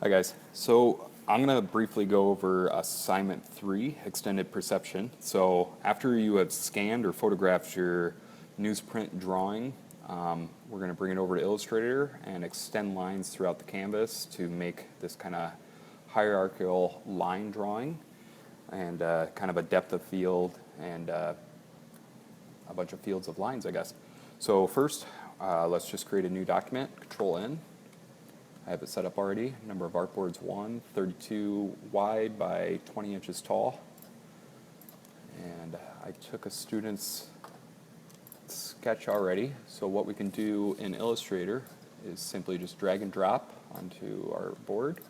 Hi guys. So I'm going to briefly go over assignment 3, extended perception. So after you have scanned or photographed your newsprint drawing, we're going to bring it over to Illustrator and extend lines throughout the canvas to make this kind of hierarchical line drawing and kind of a depth of field and a bunch of fields of lines, I guess. So first, let's just create a new document, Control N. I have it set up already. Number of artboards 1, 32 wide by 20 inches tall. And I took a student's sketch already. So what we can do in Illustrator is simply just drag and drop onto our board.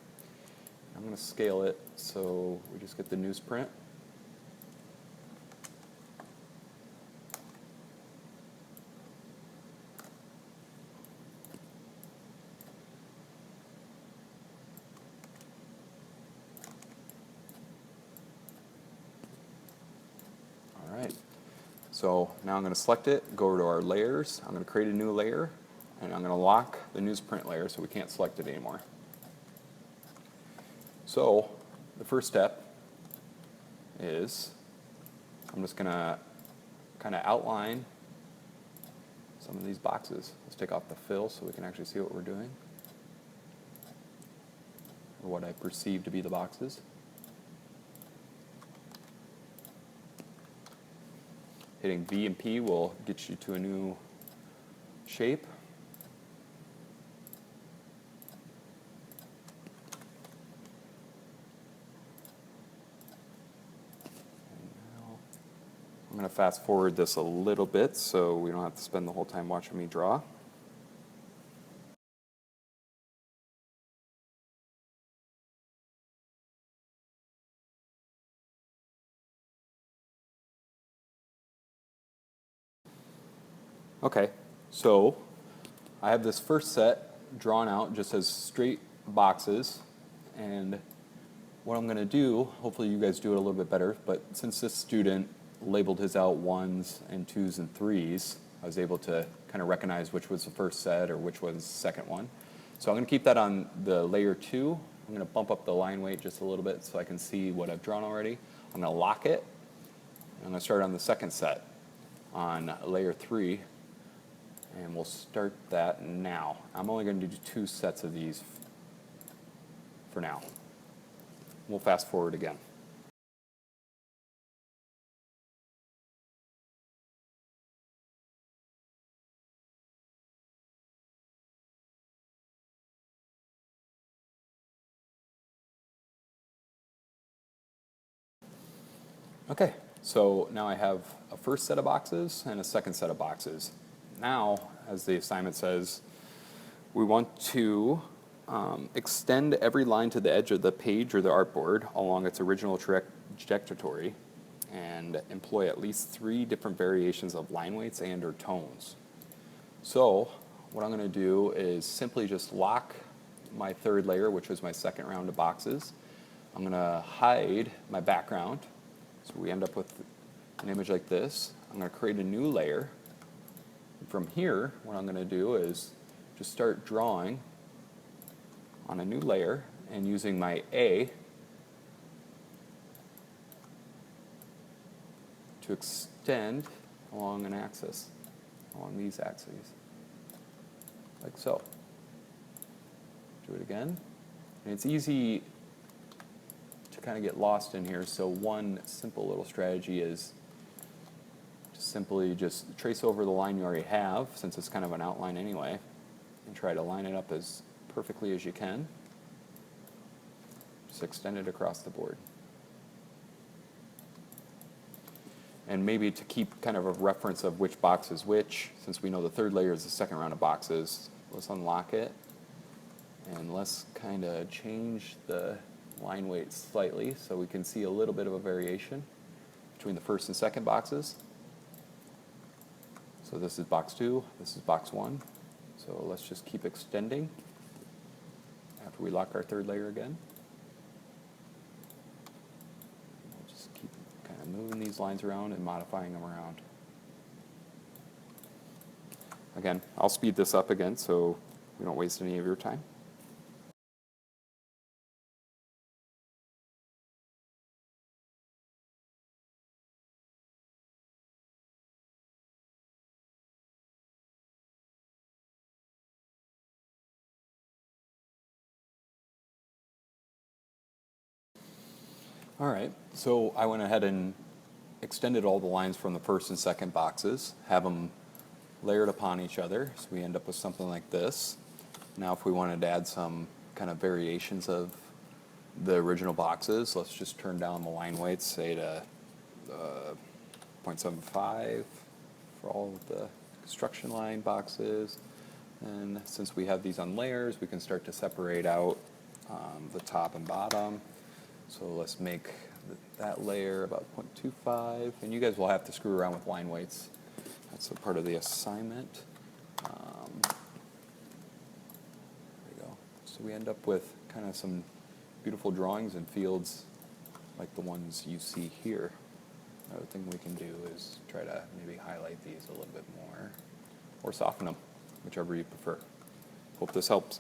I'm going to scale it so we just get the newsprint. So now I'm going to select it, go over to our layers. I'm going to create a new layer, and I'm going to lock the newsprint layer so we can't select it anymore. So the first step is I'm just going to kind of outline some of these boxes. Let's take off the fill so we can actually see what we're doing, or what I perceive to be the boxes. Hitting V and P will get you to a new shape. And now I'm going to fast forward this a little bit so we don't have to spend the whole time watching me draw. Okay, so I have this first set drawn out just as straight boxes, and what I'm going to do, hopefully you guys do it a little bit better, but since this student labeled his out 1s and 2s and 3s, I was able to kind of recognize which was the first set or which was the second one. So I'm going to keep that on the layer 2. I'm going to bump up the line weight just a little bit so I can see what I've drawn already. I'm going to lock it, and I'm going to start on the second set on layer 3. And we'll start that now. I'm only going to do 2 sets of these for now. We'll fast forward again. Okay, so now I have a first set of boxes and a second set of boxes. Now, as the assignment says, we want to extend every line to the edge of the page or the artboard along its original trajectory and employ at least 3 different variations of line weights and or tones. So what I'm going to do is simply just lock my third layer, which was my second round of boxes. I'm going to hide my background, so we end up with an image like this. I'm going to create a new layer. From here, what I'm going to do is just start drawing on a new layer and using my A to extend along an axis, along these axes, like so. Do it again. And it's easy to kind of get lost in here, so one simple little strategy is simply just trace over the line you already have, since it's kind of an outline anyway, and try to line it up as perfectly as you can. Just extend it across the board. And maybe to keep kind of a reference of which box is which, since we know the third layer is the second round of boxes, let's unlock it, and let's kind of change the line weight slightly so we can see a little bit of a variation between the first and second boxes. So this is box 2, this is box 1. So let's just keep extending after we lock our third layer again. We'll just keep kind of moving these lines around and modifying them around. Again, I'll speed this up again so we don't waste any of your time. All right, so I went ahead and extended all the lines from the first and second boxes, have them layered upon each other, so we end up with something like this. Now if we wanted to add some kind of variations of the original boxes, let's just turn down the line weights, say to 0.75 for all of the construction line boxes. And since we have these on layers, we can start to separate out the top and bottom. So let's make that layer about 0.25, and you guys will have to screw around with line weights. That's a part of the assignment. There we go. So we end up with kind of some beautiful drawings and fields like the ones you see here. Another thing we can do is try to maybe highlight these a little bit more or soften them, whichever you prefer. Hope this helps.